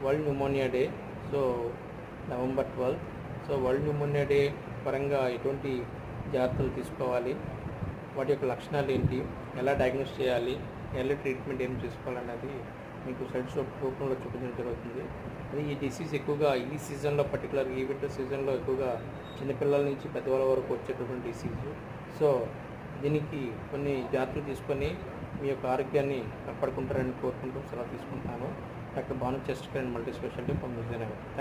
World pneumonia day. So November 12. So world pneumonia day పరంగా ఎటువంటి జాగ్రత్తలు తీసుకోవాలి, వాటి యొక్క లక్షణాలు ఏంటి, ఎలా డయాగ్నోస్ చేయాలి, ఎలా ట్రీట్మెంట్ ఏం తీసుకోవాలన్నది మీకు స్లైడ్ షో రూపంలో చూపించడం జరుగుతుంది. అది ఈ డిసీజ్ ఎక్కువగా ఈ సీజన్లో, పర్టికులర్ ఈ వింటర్ సీజన్లో ఎక్కువగా చిన్నపిల్లల నుంచి పెద్దవాళ్ళ వరకు వచ్చేటటువంటి డిసీజ్. సో దీనికి కొన్ని జాగ్రత్తలు తీసుకొని మీ యొక్క ఆరోగ్యాన్ని కాపాడుకుంటారని కోరుకుంటూ సెలవు తీసుకుంటాను. Doctor Bhanu, chest and multi speciality from Vizianagaram. Thank